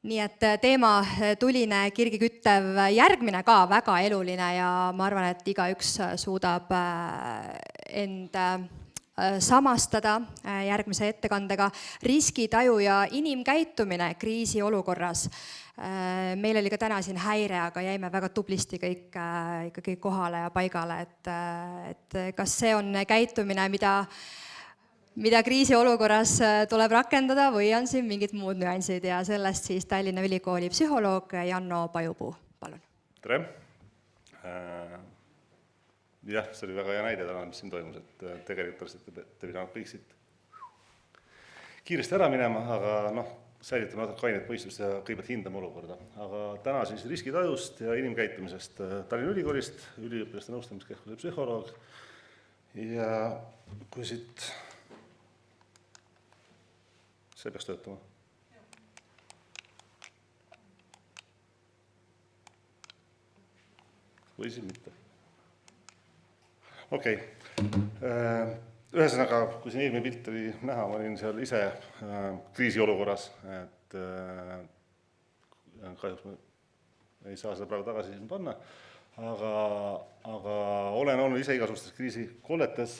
Nii et teema tuline, kirgi küttev, järgmine ka väga eluline ja ma arvan, et igaüks suudab end samastada järgmise ettekandega. Riskitaju ja inimkäitumine kriisiolukorras. Meil oli ka täna siin häire, aga jäime väga tublisti kõik ikkagi kohale ja paigale, et kas see on käitumine, mida kriisiolukorras tuleb rakendada või on siin mingid muud nüansid ja sellest siis Tallinna Ülikooli psühholoog Janno Pajupuu. Palun. Tere! Jah, see oli väga hea näide täna, mis siin toimus, et tegelikult te pidanud kõik siit kiiresti ära minema, aga säilitame natuke kainet mõistust ja kõigepealt hindame olukorda. Aga täna siis riskitajust ja inimkäitumisest Tallinna Ülikoolist, üliõpilaste nõustamiskeskuse psühholoog ja kui siit see peaks töötama. Või siis mitte. Okei. Ühesõnaga, kui siin eelmine pilt oli näha, ma olin seal ise kriisiolukorras, et kahjuks ma ei saa seda praegu tagasi panna, aga olen olnud ise igasugustes kriisikolletes,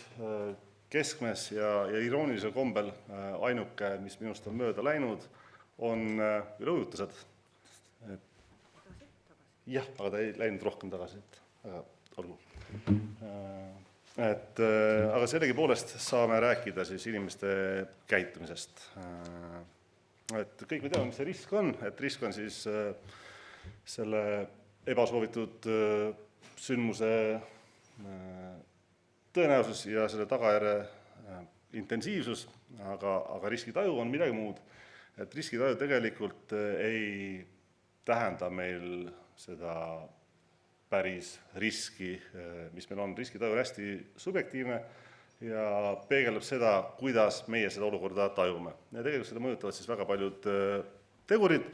keskmes ja iroonilisel kombel ainuke, mis minust on mööda läinud, on üleujutused. Jah, aga ta ei läinud rohkem tagasi, aga olgu. Aga sellegipoolest saame rääkida siis inimeste käitumisest. Et kõik me teame, mis see risk on, et risk on siis selle ebasoovitud sündmuse tõenäosus ja selle tagajärje intensiivsus, aga riskitaju on midagi muud. Et riskitaju tegelikult ei tähenda meil seda päris riski, mis meil on. Riskitaju on hästi subjektiivne ja peegeldab seda, kuidas meie seda olukorda tajume. Ja tegelikult seda mõjutavad siis väga paljud tegurid,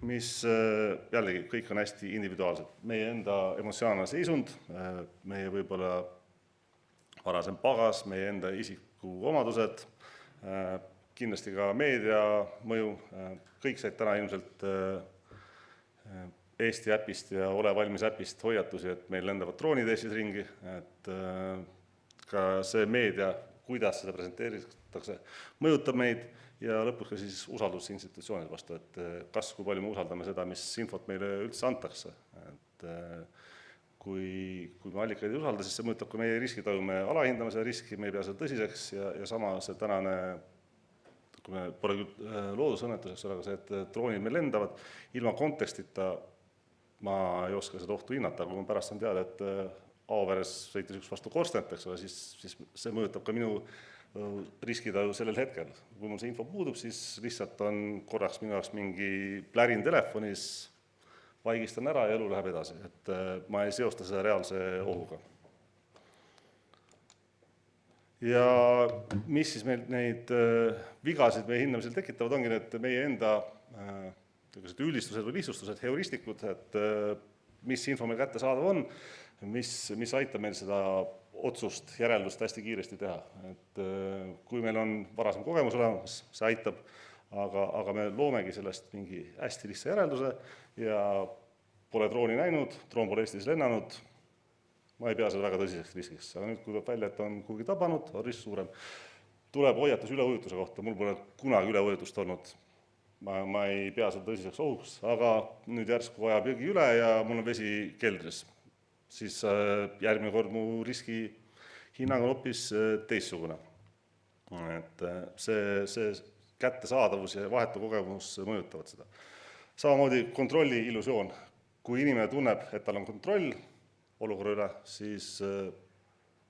mis jällegi kõik on hästi individuaalsed. Meie enda emotsionaalne seisund, meie võib-olla varasem pagas, meie enda isiku omadused, kindlasti ka meedia mõju, kõik said täna ilmselt Eesti äpist ja Ole valmis äpist hoiatusi, et meil lendavad droonid Eestis ringi, et ka see meedia, kuidas seda presenteeritakse, mõjutab meid ja lõpuks ka siis usaldus institutsioonide vastu, et kas, kui palju me usaldame seda, mis infot meile üldse antakse. Et kui me allikaid ei usalda, siis see mõjutab ka meie riskitaju, me alahindame seda riski, me ei pea seda tõsiseks ja sama see tänane, kui me pole küll loodusõnnetuseks, aga see, et droonid meil lendavad, ilma kontekstita ma ei oska seda ohtu hinnata, aga kui ma pärast on teada, et Aoveres sõitis üks vastu korstent, siis see mõjutab ka minu riskitaju sellel hetkel. Kui mul see info puudub, siis lihtsalt on korraks minu jaoks mingi plärin telefonis, vaigistan ära ja elu läheb edasi, et ma ei seosta seda reaalse ohuga. Ja mis siis meil neid vigasid meie hindamisel tekitavad, ongi need meie enda üldistused või lihtsustused, heuristikud, et mis info meil kätte saadav on, mis aitab meil seda otsust, järeldust hästi kiiresti teha. Et kui meil on varasem kogemus olemas, see aitab, aga me loomegi sellest mingi hästi lihtsa järelduse ja pole drooni näinud, droon pole Eestis lennanud, ma ei pea seda väga tõsiseks riskiks. Aga nüüd, kui tuleb välja, et on kuhugi tabanud, on risk suurem. Tuleb hoiatus üleujutuse kohta, mul pole kunagi üleujutust olnud. Ma ei pea seda tõsiseks ohuks, aga nüüd järsku vajab jõgi üle ja mul on vesi keldris. Siis järgmine kord mu riski hinnang on hoopis teistsugune. Et see kättesaadavus ja vahetu kogemus mõjutavad seda. Samamoodi kontrolli illusioon. Kui inimene tunneb, et tal on kontroll olukorra üle, siis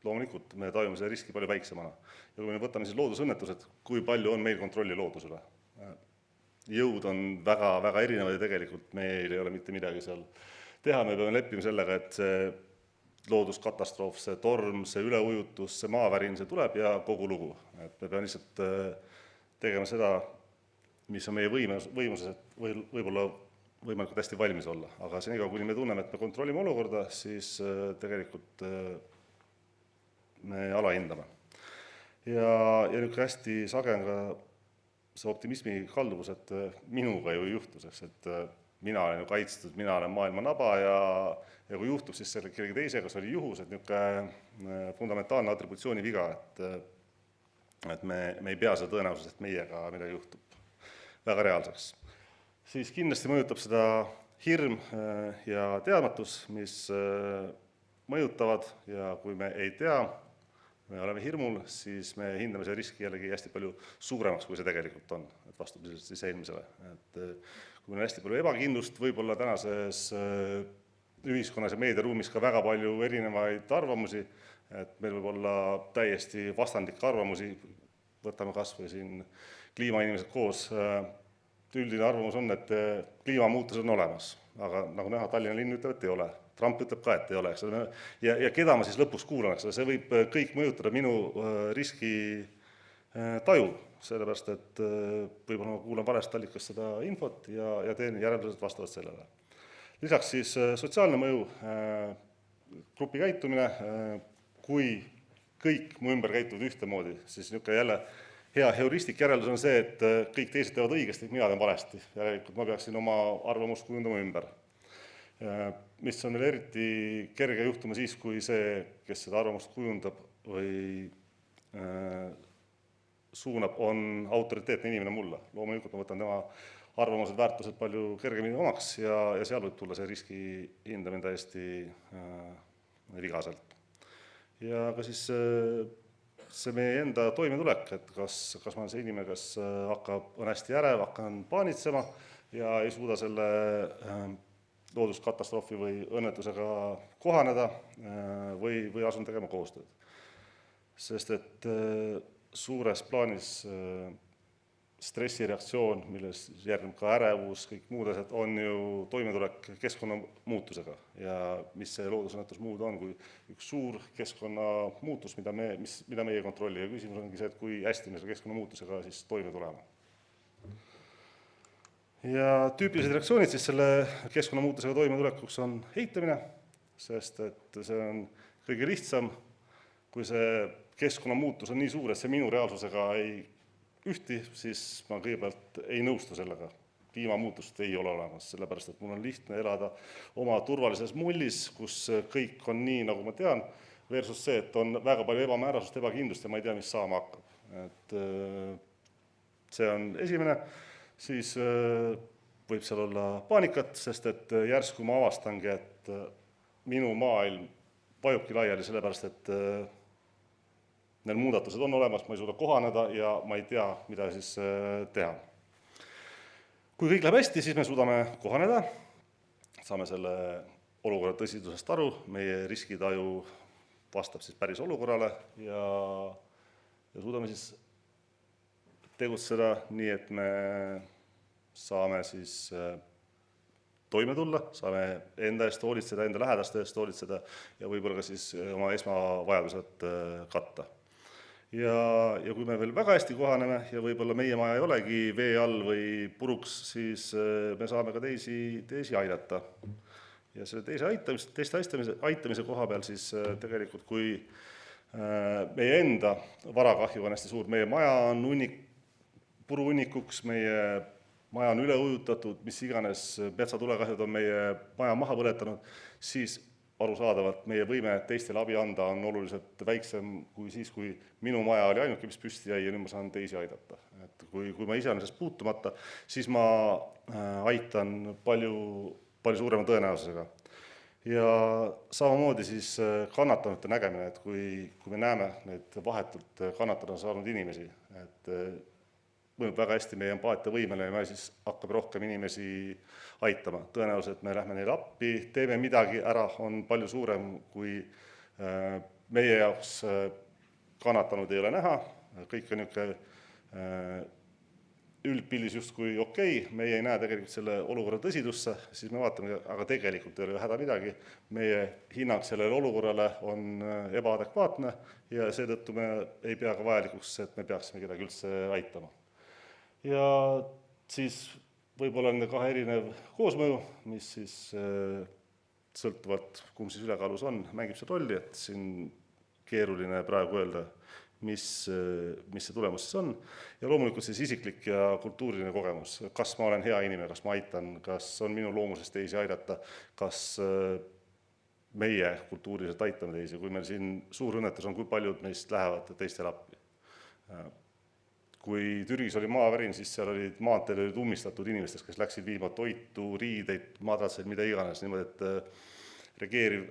loomulikult me tajume selle riski palju väiksemana. Ja kui me võtame siis loodusõnnetused, kui palju on meil kontrolli loodus üle. Jõud on väga erinevad ja tegelikult meil ei ole mitte midagi seal teha. Me peame leppima sellega, et see looduskatastroof, see torm, see üleujutus, see maavärin, see tuleb ja kogu lugu. Et me peame lihtsalt tegema seda, mis on meie võimuses, et võib-olla võimalikult hästi valmis olla. Aga senikaua, kuni me tunneme, et me kontrollime olukorda, siis tegelikult me alahindame. Ja nüüd hästi sage on ka see optimismi kalduvus, et minuga ju ei juhtu, sest et mina olen ju kaitstud, mina olen maailma naba ja kui juhtub, siis selle kellegi teisega, see oli juhus, et niisugune fundamentaalne atributsiooni viga, et me ei pea seda tõenäosust, et meiega midagi juhtub, väga reaalseks. Siis kindlasti mõjutab seda hirm ja teadmatus, mis mõjutavad ja kui me ei tea, me oleme hirmul, siis me hindame see riski jällegi hästi palju suuremaks, kui see tegelikult on, et vastupidiselt siis eelmisele. Et kui meil on hästi palju ebakindlust, võib-olla tänases ühiskonnas ja meediaruumis ka väga palju erinevaid arvamusi, et meil võib olla täiesti vastandlikke arvamusi, võtame kas või siin kliimainimesed koos, üldine arvamus on, et kliimamuutused on olemas, aga nagu näha, Tallinna linn ütleb, et ei ole. Trump ütleb ka, et ei ole, ja keda ma siis lõpuks kuulan, see võib kõik mõjutada minu riski taju, sellepärast, et võib-olla ma kuulan valest allikast seda infot ja teen järeldused vastavalt sellele. Lisaks siis sotsiaalne mõju, grupi käitumine, kui kõik mu ümber käituvad ühtemoodi, siis niisugune jälle hea heuristik järeldus on see, et kõik teised teevad õigesti, mina teen valesti, järelikult ma peaksin oma arvamust kujundama ümber. Mis on meil eriti kerge juhtuma siis, kui see, kes seda arvamust kujundab või suunab, on autoriteetne inimene mulle. Loomulikult ma võtan tema arvamused, väärtused palju kergemini omaks ja seal võib tulla see riski hindamine täiesti vigaselt. Ja ka siis see meie enda toimetulek, et kas ma olen see inimene, kes on hästi järev, hakkan paanitsema ja ei suuda selle looduskatastroofi või õnnetusega kohaneda või asun tegema koostööd. Sest et suures plaanis stressireaktsioon, milles järgneb ka ärevus, kõik muud asjad, on ju toimetulek keskkonnamuutusega ja mis see loodusõnnetus muud on, kui üks suur keskkonnamuutus, mida meie kontrolli ja küsimus ongi see, et kui hästi me selle keskkonnamuutusega siis toime tuleme. Ja tüüpilised reaktsioonid siis selle keskkonnamuutusega toimetulekuks on heitamine, sest et see on kõige lihtsam, kui see keskkonnamuutus on nii suur, et see minu reaalsusega ei ühti, siis ma kõigepealt ei nõustu sellega. Kliimamuutust ei ole olemas, sellepärast et mul on lihtne elada oma turvalises mullis, kus kõik on nii, nagu ma tean, versus see, et on väga palju ebamäärasust, ebakindlust ja ma ei tea, mis saama hakkab. Et see on esimene. Siis võib seal olla paanikat, sest et järsku ma avastangi, et minu maailm vajubki laiali sellepärast, et need muudatused on olemas, ma ei suuda kohaneda ja ma ei tea, mida siis teha. Kui kõik läheb hästi, siis me suudame kohaneda, saame selle olukorra tõsidusest aru, meie riskitaju vastab siis päris olukorrale ja suudame siis tegutseda nii, et me saame siis toime tulla, saame enda eest hoolitseda, enda lähedaste eest hoolitseda ja võib-olla ka siis oma esmavajadused katta. Ja kui me veel väga hästi kohaneme ja võib-olla meie maja ei olegi vee all või puruks, siis me saame ka teisi aidata. Ja selle teiste aitamise koha peal siis tegelikult, kui meie enda varakahju on hästi suur, meie maja on puruhunnikuks, meie maja on üle ujutatud, mis iganes metsatulekahjud on meie maja maha põletanud, siis arusaadavalt meie võime teistele abi anda on oluliselt väiksem kui siis, kui minu maja oli ainuke, mis püsti jäi ja nüüd ma saan teisi aidata. Et kui ma iseenesest puutumata, siis ma aitan palju suurema tõenäosusega. Ja samamoodi siis kannatanute nägemine, et kui me näeme neid vahetult kannatada saanud inimesi, et mõjub väga hästi meie empaatiavõimele ja me siis hakkab rohkem inimesi aitama. Tõenäoliselt me lähme neile appi, teeme midagi ära, on palju suurem, kui meie jaoks kannatanud ei ole näha, kõik on niisugune üldpildis justkui okei, meie ei näe tegelikult selle olukorra tõsidusse, siis me vaatame, aga tegelikult ei ole häda midagi, meie hinnang sellele olukorrale on ebaadekvaatne ja seetõttu me ei pea ka vajalikuks, et me peaksime kedagi üldse aitama. Ja siis võib-olla nende kahe erinev koosmõju, mis siis sõltuvalt, kumb siis ülekaalus on, mängib see rolli, et siin keeruline praegu öelda, mis see tulemus siis on, ja loomulikult siis isiklik ja kultuuriline kogemus, kas ma olen hea inimene, kas ma aitan, kas on minu loomuses teisi aidata, kas meie kultuuriliselt aitame teisi, kui meil siin suur õnnetus on, kui paljud meist lähevad teistele appi. Kui Türgis oli maavärin, siis seal olid maanteel olid ummistatud inimestest, kes läksid viima toitu, riideid, madratseid, mida iganes, niimoodi, et reageeriv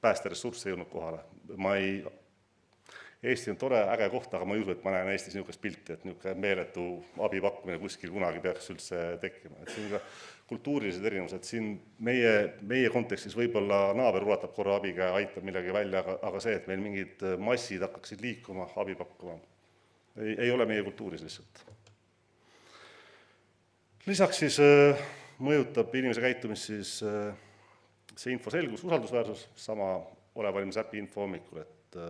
päästeressurss ei olnud kohale. Eesti on tore, äge koht, aga ma ei usu, et ma näen Eestis niisugust pilti, et niisugune meeletu abipakkumine kuskil kunagi peaks üldse tekkima. Et siin ka kultuurilised erinevused, siin meie kontekstis võib-olla naaber ulatab korra abiga ja aitab millegi välja, aga see, et meil mingid massid hakkaksid liikuma, abi pakkuma, ei ole meie kultuuris lihtsalt. Lisaks siis mõjutab inimese käitumist siis see info selgus, usaldusväärsus, sama ole valmis äpi info hommikul, et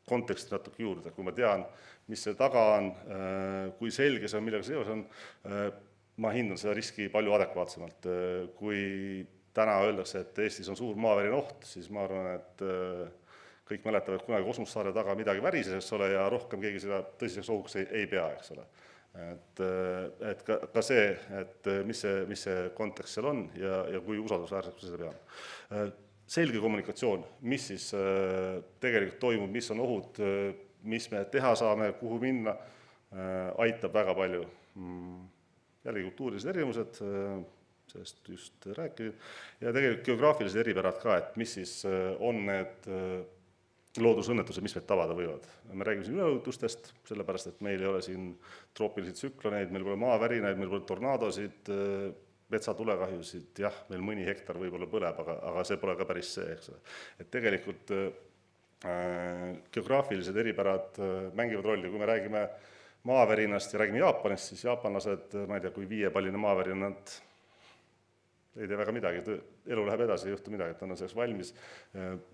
konteksti natuke juurde, kui ma tean, mis selle taga on, kui selge see on, millega seos on, ma hindan seda riski palju adekvaatsemalt. Kui täna öeldakse, et Eestis on suur maavärin oht, siis ma arvan, et kõik mäletavad, et kunagi kosmossaare taga midagi värises, eks ole, ja rohkem keegi seda tõsiseks ohuks ei pea, eks ole. Et ka see, et mis see kontekst seal on ja kui usaldusväärseks seda peab. Selge kommunikatsioon, mis siis tegelikult toimub, mis on ohud, mis me teha saame, kuhu minna, aitab väga palju. Jällegi kultuurilised erinevused, sellest just rääkisin, ja tegelikult geograafilised eripärad ka, et mis siis on need loodusõnnetused, mis meid tabada võivad. Me räägime siin üleujutustest, sellepärast, et meil ei ole siin troopilisi tsükloneid, meil pole maavärinaid, meil pole tornaadosid, metsatulekahjusid, jah, meil mõni hektar võib-olla põleb, aga see pole ka päris see, eks. Et tegelikult geograafilised eripärad mängivad rolli, kui me räägime maavärinast ja räägime Jaapanist, siis jaapanlased, ma ei tea, kui 5-palline maavärin, nad ei tee väga midagi, elu läheb edasi, ei juhtu midagi, et on selleks valmis,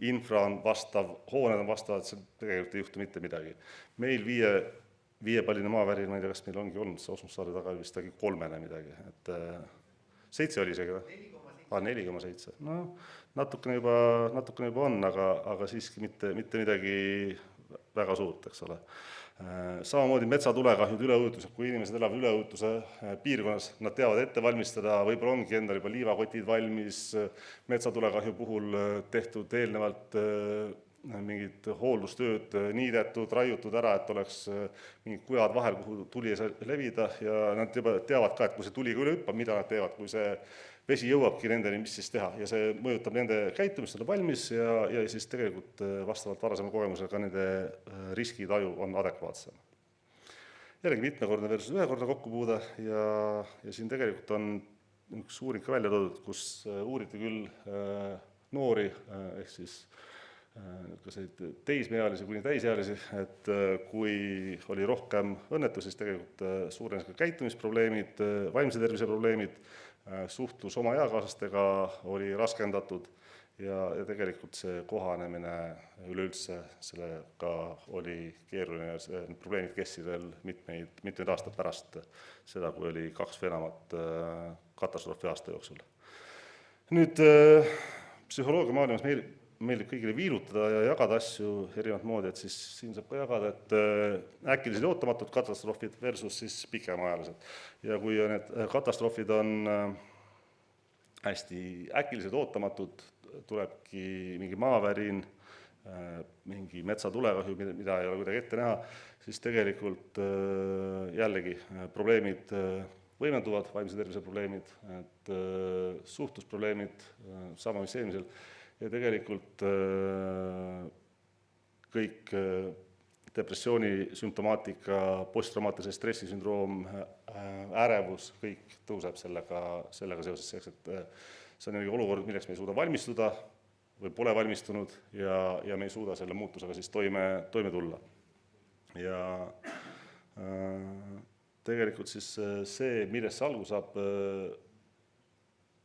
infra on vastav, hooned on vastavad, see tegelikult ei juhtu mitte midagi. Meil 5-palline maavärin, ma ei tea, kas meil ongi olnud see Osmussaare taga vist 3-ne midagi, et 7 oli isegi või? 4,7. No, natukene juba on, aga siiski mitte midagi väga suurt, eks ole. Samamoodi metsatulekahjud, üleujutused, kui inimesed elavad üleujutuse piirkonnas, nad teavad ette valmistada, võib-olla ongi endal juba liivakotid valmis, metsatulekahju puhul tehtud eelnevalt mingid hooldustööd niidetud, raiutud ära, et oleks mingid kujad vahel, kuhu tuli ei saa levida, ja nad juba teavad ka, et kui see tuli üle hüppab, mida nad teevad, kui see vesi jõuabki nendeni, mis siis teha, ja see mõjutab nende käitumist, nad on valmis ja siis tegelikult vastavalt varasema kogemusele ka nende riskitaju on adekvaatsem. Jällegi mitmekordne versus ühekordne kokkupuude ja siin tegelikult on üks uuring ka välja toodud, kus uuriti küll noori, ehk siis kas teismeealisi kuni täisealisi, et kui oli rohkem õnnetusi, siis tegelikult suurenes ka käitumisprobleemid, vaimse tervise probleemid, suhtlus oma eakaaslastega oli raskendatud ja tegelikult see kohanemine üleüldse sellega oli keeruline, need probleemid kestsid veel mitmeid aastaid pärast seda, kui oli 2 või enamat katastroofi aasta jooksul. Nüüd psühholoogia maailmas meeldib kõigile viilutada ja jagada asju erinevat moodi, et siis siin saab ka jagada, et äkilised ootamatud katastroofid versus siis pikemaajalised. Ja kui need katastroofid on hästi äkilised ootamatud, tulebki mingi maavärin, mingi metsatulekahju, mida ei ole kuidagi ette näha, siis tegelikult jällegi probleemid võimenduvad, vaimse tervise probleemid, et suhtlusprobleemid, sama mis eelmisel, ja tegelikult kõik depressiooni sümptomaatika, posttraumaatilise stressisündroom, ärevus, kõik tõuseb sellega seoses selleks, et see on olukord, milleks me ei suuda valmistuda või pole valmistunud ja me ei suuda selle muutusega siis toime tulla. Ja tegelikult siis see, millest see algus saab,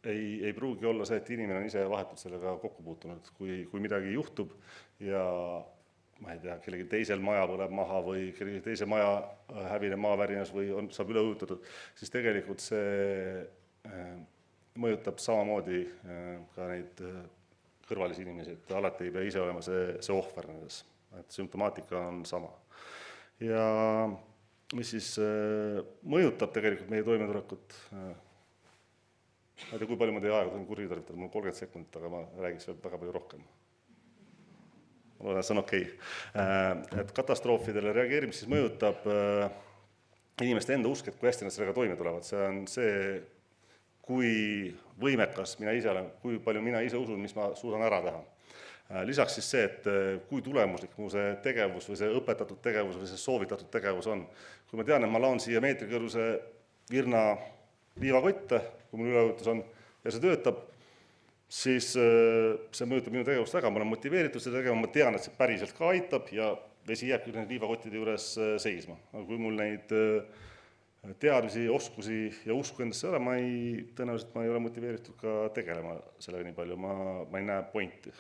ei pruugi olla see, et inimene on ise vahetult sellega kokku puutunud. Kui midagi juhtub ja ma ei tea, kellegi teisel maja põleb maha või kellegi teise maja hävineb maavärinas või saab üle ujutatud, siis tegelikult see mõjutab samamoodi ka neid kõrvalisi inimesi, et alati ei pea ise olema see ohver nendes. et sümptomaatika on sama. Ja mis siis mõjutab tegelikult meie toimetulekut, ma ei tea, kui palju ma teie aega tohin kuritarvitada, mul on 30 sekundit, aga ma räägiks veel väga palju rohkem. Ma loodan, see on okei. Et katastroofidele reageerimist siis mõjutab inimeste enda usk, et kui hästi nad sellega toime tulevad. See on see, kui võimekas mina ise olen, kui palju mina ise usun, mis ma suudan ära teha. Lisaks siis see, et kui tulemuslik mu see tegevus või see õpetatud tegevus või see soovitatud tegevus on. Kui ma tean, et ma laon siia meetrikõrguse virna liivakotte, kui mul üleujutus on, ja see töötab, siis see mõjutab minu tegevust väga, ma olen motiveeritud seda tegema, ma tean, et see päriselt ka aitab ja vesi jääbki need liivakottide juures seisma. Aga kui mul neid teadmisi, oskusi ja usku endasse ole, tõenäoliselt ma ei ole motiveeritud ka tegelema sellega nii palju, ma ei näe pointi.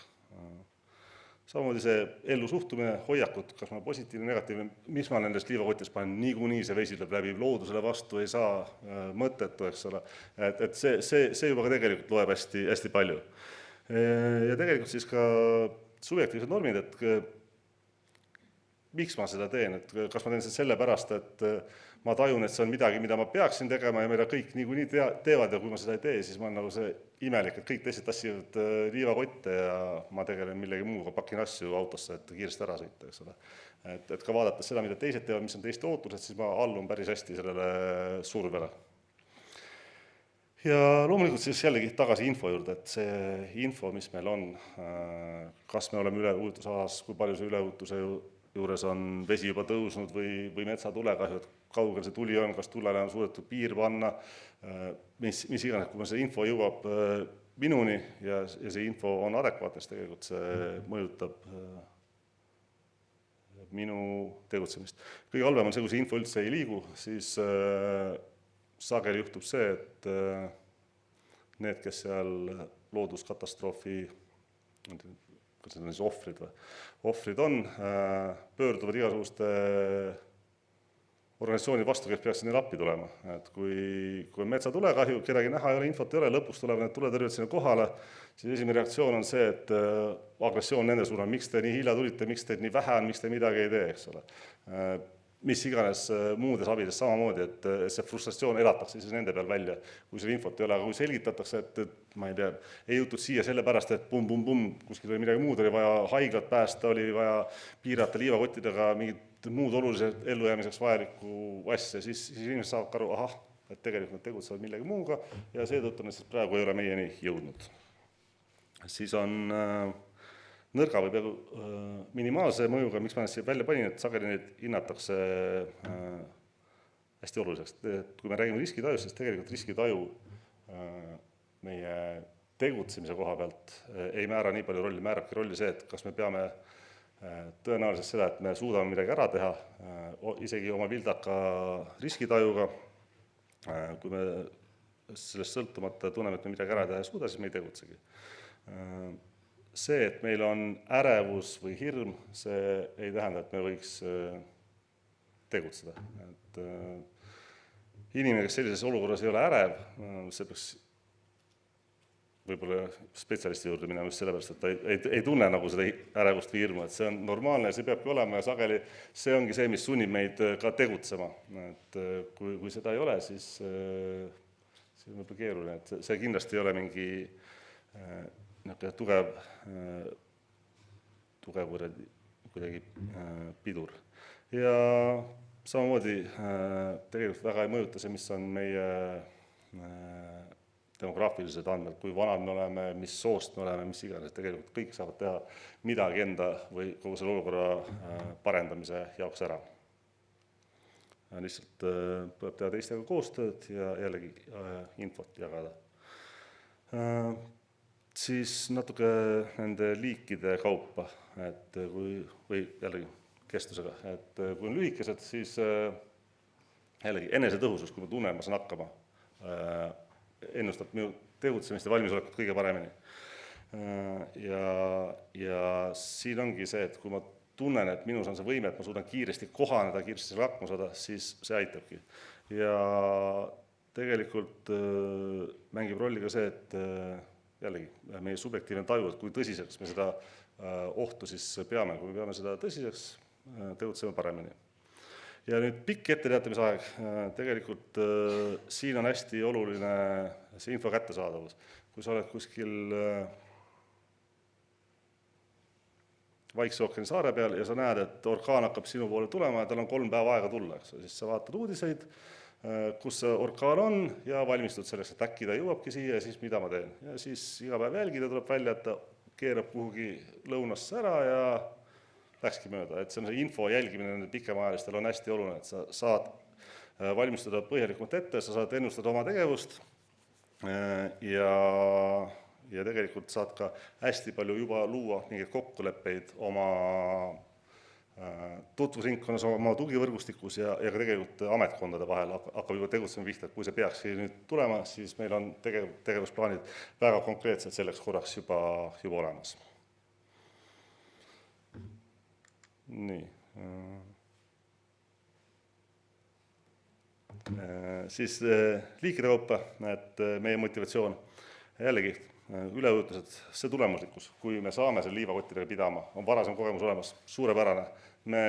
Samamoodi see ellu suhtumine, hoiakud, kas ma positiivne, negatiivne, mis ma nendest liivakotis panen, niikuinii see vesi tuleb läbi loodusele vastu, ei saa mõttetu, eks ole. Et see juba ka tegelikult loeb hästi palju. Ja tegelikult siis ka subjektiivsed normid, et miks ma seda teen, et kas ma teen seda sellepärast, et ma tajun, et see on midagi, mida ma peaksin tegema ja mida kõik niikuinii teevad ja kui ma seda ei tee, siis ma olen nagu see imelik, et kõik teised tassivad liivakotte ja ma tegelen millegi muuga, pakin asju autosse, et kiiresti ära sõita, eks ole. Et ka vaadates seda, mida teised teevad, mis on teiste ootused, siis ma allun päris hästi sellele survele. Ja loomulikult siis jällegi tagasi info juurde, et see info, mis meil on, kas me oleme üleujutusalas, kui palju see üleujutuse juures on vesi juba tõusnud või metsatulekahju, et kaugel see tuli on, kas tulele on suudetud piir panna, mis iganes, kui see info jõuab minuni ja see info on adekvaatne, siis tegelikult see mõjutab minu tegutsemist. Kõige halvem on see, kui see info üldse ei liigu, siis sageli juhtub see, et need, kes seal looduskatastroofi, kas need on siis ohvrid on, pöörduvad igasuguste organisatsioonid vastu, kes peaksid neile appi tulema. Et kui on metsatulekahju, kedagi näha ei ole, infot ei ole, lõpus tulevad need tuletõrjud sinna kohale, siis esimene reaktsioon on see, et agressioon nende suunal, miks te nii hilja tulite, miks teid nii vähe on, miks te midagi ei tee, eks ole. Mis iganes muudes abides samamoodi, et see frustratsioon elatakse siis nende peal välja, kui selle infot ei ole, aga kui selgitatakse, et ma ei tea, ei jõutud siia sellepärast, et pum, kuskil oli midagi muud, oli vaja haiglat päästa, oli vaja piirata liivakottidega mingid muud olulised ellujäämiseks vajalikku asja, siis inimesed saavad aru, et tegelikult nad tegutsevad millegi muuga ja seetõttu nad siis praegu ei ole meieni jõudnud. Siis on nõrga või peaaegu minimaalse mõjuga, miks ma neid siia välja panin, et sageli neid hinnatakse hästi oluliseks. Kui me räägime riskitajust, siis tegelikult riskitaju meie tegutsemise koha pealt ei määra nii palju rolli, määrabki rolli see, et kas me peame tõenäoliselt seda, et me suudame midagi ära teha, isegi oma vildaka riskitajuga, kui me sellest sõltumata tunneme, et me midagi ära teha ei suuda, siis me ei tegutsegi. See, et meil on ärevus või hirm, see ei tähenda, et me võiks tegutseda. Et inimene, kes sellises olukorras ei ole ärev, see peaks võib-olla spetsialisti juurde minema just sellepärast, et ta ei tunne nagu seda ärevust või hirmu, et see on normaalne ja see peabki olema ja sageli see ongi see, mis sunnib meid ka tegutsema. Et kui seda ei ole, siis on võib-olla keeruline, et see kindlasti ei ole mingi tugev kuidagi pidur. Ja samamoodi tegelikult väga ei mõjuta see, mis on meie demograafilised andmed, kui vanad me oleme, mis soost me oleme, mis iganes, tegelikult kõik saavad teha midagi enda või kogu selle olukorra parendamise jaoks ära. Lihtsalt tuleb teha teistega koostööd ja jällegi infot jagada. Siis natuke nende liikide kaupa, et või jällegi kestusega, et kui on lühikesed, siis jällegi enesetõhusus, kui ma tunnen, ma saan hakkama, ennustab minu tegutsemist ja valmisolekut kõige paremini. Ja siin ongi see, et kui ma tunnen, et minus on see võime, et ma suudan kiiresti kohaneda, kiiresti selle hakkama saada, siis see aitabki. Ja tegelikult mängib rolli ka see, et jällegi meie subjektiivne taju, et kui tõsiseks me seda ohtu siis peame, kui me peame seda tõsiseks, tegutseme paremini. Ja nüüd pikk etteteatamisaeg, tegelikult siin on hästi oluline see info kättesaadavus. Kui sa oled kuskil Vaikse ookeani saare peal ja sa näed, et orkaan hakkab sinu poole tulema ja tal on 3 päeva aega tulla, siis sa vaatad uudiseid, kus see orkaan on ja valmistud selleks, et äkki ta jõuabki siia ja siis mida ma teen. Ja siis iga päev jälgida tuleb välja, et ta keerab kuhugi lõunasse ära ja läkski mööda. Et see on see info jälgimine nende pikemaajalistel on hästi oluline, et sa saad valmistuda põhjalikumalt ette, sa saad ennustada oma tegevust ja tegelikult saad ka hästi palju juba luua mingeid kokkuleppeid oma tutvusringkonnas, oma tugivõrgustikus ja ka tegelikult ametkondade vahel hakkab juba tegutsema pihta, et kui see peaks nüüd tulema, siis meil on tegevusplaanid väga konkreetselt selleks korraks juba olemas. Nii. Siis liikide kaupa, et meie motivatsioon jällegi üleujutused, see tulemuslikkus, kui me saame selle liivakottidega pidama, on varasem kogemus olemas, suurepärane. Me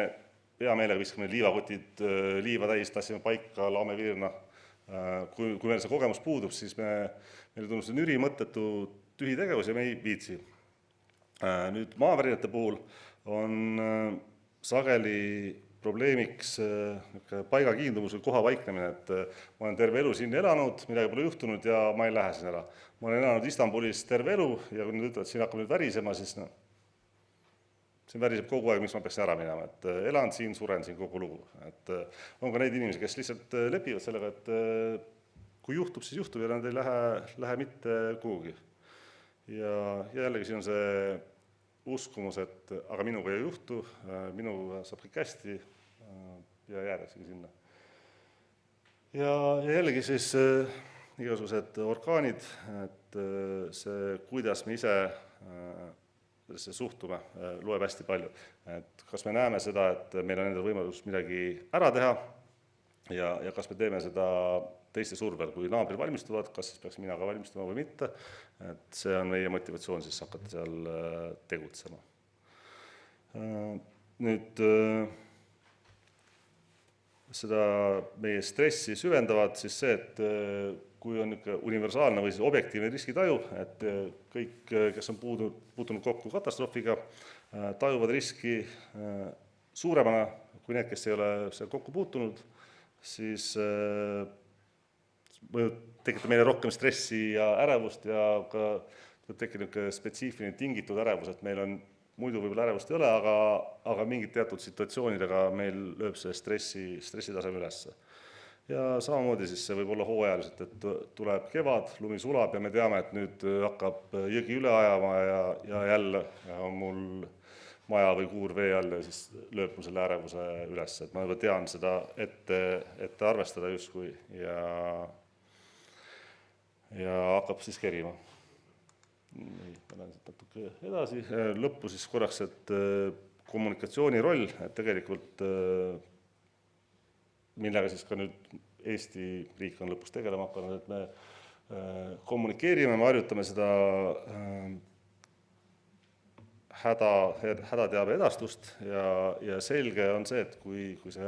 hea meelega viskame liivakotid liiva täis, tassime paika, laome virna. Kui meil see kogemus puudub, siis meile tundub see nüri, mõttetu, tühi tegevus ja me ei viitsi. Nüüd maavärinate puhul on sageli probleemiks paiga kiindumus või koha paiknemine, et ma olen terve elu siin elanud, midagi pole juhtunud ja ma ei lähe siin ära. Ma olen elanud Istanbulis terve elu ja kui nüüd ütlevad, et siin hakkab nüüd värisema, siis siin väriseb kogu aeg, miks ma peaks ära minema. Et elan siin, suren siin kogu lugu. Et on ka neid inimesi, kes lihtsalt lepivad sellega, et kui juhtub, siis juhtub ja nad ei lähe mitte kuhugi. Ja jällegi siin on see uskumus, et aga minuga ei juhtu, minuga saab kõik hästi ja jäädaksegi sinna. Ja jällegi siis igasugused orkaanid, et see, kuidas me ise suhtume, loeb hästi palju. Et kas me näeme seda, et meil on endal võimalus midagi ära teha ja kas me teeme seda teiste survel, kui naabrid valmistuvad, kas siis peaks mina ka valmistuma või mitte, et see on meie motivatsioon siis hakata seal tegutsema. Nüüd seda meie stressi süvendavad siis see, et kui on universaalne või siis objektiivne riskitaju, et kõik, kes on puutunud kokku katastroofiga, tajuvad riski suuremana kui need, kes ei ole seal kokku puutunud, siis tekitab meile rohkem stressi ja ärevust ja ka tekib spetsiifiline tingitud ärevus, et meil on muidu võib-olla ärevust ei ole, aga mingid teatud situatsioonidega meil lööb see stressitaseme ülesse. Ja samamoodi siis see võib olla hooajaliselt, et tuleb kevad, lumi sulab ja me teame, et nüüd hakkab jõgi üle ajama ja jälle on mul maja või kuur vee all ja siis lööb mul selle ärevuse üles, et ma juba tean seda ette arvestada justkui ja hakkab siis kerima. Nii, ma lähen siit natuke edasi. Lõppu siis korraks, et kommunikatsiooni roll, et tegelikult millega siis ka nüüd Eesti riik on lõpus tegelema hakanud, et me kommunikeerime, me harjutame seda hädateabe edastust ja selge on see, et kui see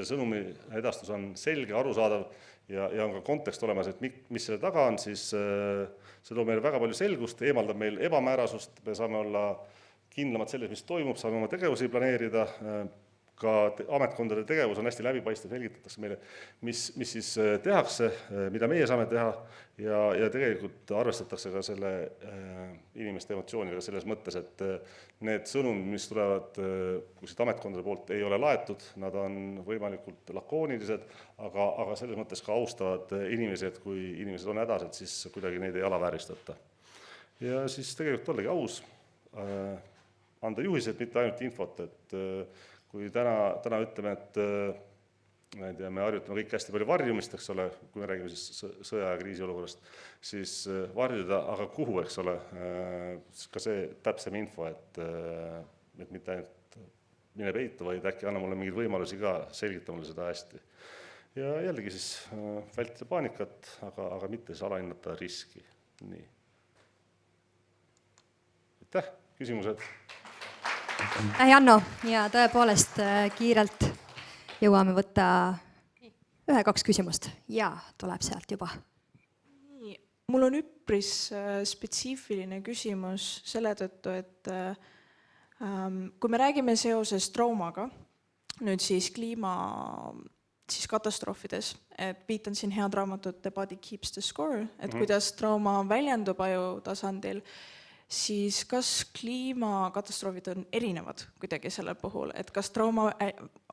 sõnumi edastus on selge, arusaadav ja on ka kontekst olemas, et mis selle taga on, siis see toob meile väga palju selgust, eemaldab meil ebamäärasust, me saame olla kindlamad selles, mis toimub, saame oma tegevusi planeerida, ka ametkondade tegevus on hästi läbipaistev, selgitatakse meile, mis siis tehakse, mida meie saame teha ja tegelikult arvestatakse ka selle inimeste emotsioonidega selles mõttes, et need sõnumid, mis tulevad kuskilt ametkondade poolt, ei ole laetud, nad on võimalikult lakoonilised, aga selles mõttes ka austavad inimesi, et kui inimesed on hädas, et siis kuidagi neid ei alavääristata. Ja siis tegelikult ollegi aus, anda juhised, mitte ainult infot, et kui täna ütleme, et me harjutame kõik hästi palju varjumist, eks ole, kui me räägime siis sõja ja kriisiolukorrast, siis varjuda, aga kuhu, eks ole, ka see täpsem info, et mitte ainult mine peitu, vaid äkki anna mulle mingeid võimalusi ka, selgita mulle seda hästi. Ja jällegi siis vältida paanikat, aga mitte siis alahinnata riski. Nii. aitäh, küsimused? Janno, ja tõepoolest kiirelt jõuame võtta 1-2 küsimust ja tuleb sealt juba. Mul on üpris spetsiifiline küsimus selle tõttu, et kui me räägime seoses traumaga, nüüd siis katastroofides, et viitan siin head raamatut The Body Keeps the Score, et kuidas trauma väljendub aju tasandil, siis kas kliimakatastroofid on erinevad kuidagi selle puhul, et kas trauma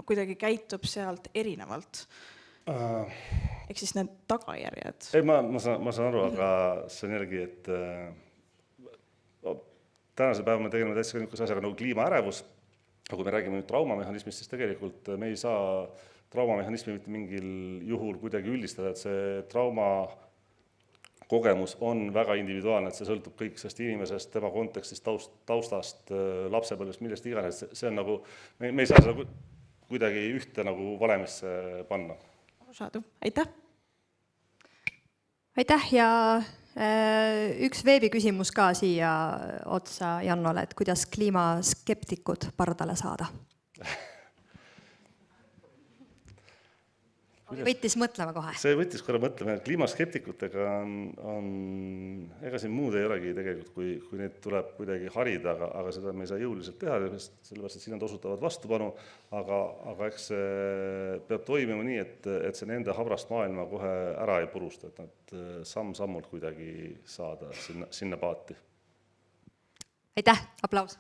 kuidagi käitub sealt erinevalt? Ehk siis need tagajärjed? Ei, ma saan aru, aga see on jällegi, et tänase päeva me tegeleme täitsa niisuguse asjaga nagu kliimaärevus, aga kui me räägime nüüd traumamehhanismist, siis tegelikult me ei saa traumamehhanismi mitte mingil juhul kuidagi üldistada, et see trauma kogemus on väga individuaalne, et see sõltub kõik sellest inimesest, tema kontekstist, taustast, lapsepõlvest, millest iganes. See on nagu, me ei saa seda kuidagi ühte nagu valemisse panna. Arusaadav. Aitäh! Aitäh ja üks veebiküsimus ka siia otsa Jannole, et kuidas kliimaskeptikud pardale saada? Võttis mõtlema kohe. See võttis korra mõtlema, et kliimaskeptikutega on ega siin muud ei olegi tegelikult, kui neid tuleb kuidagi harida, aga seda me ei saa jõuliselt teha, sellepärast, et siin nad osutavad vastupanu, aga eks see peab toimima nii, et see nende habrast maailma kohe ära ei purusta, et nad samm-sammult kuidagi saada sinna paati. Aitäh, aplaus!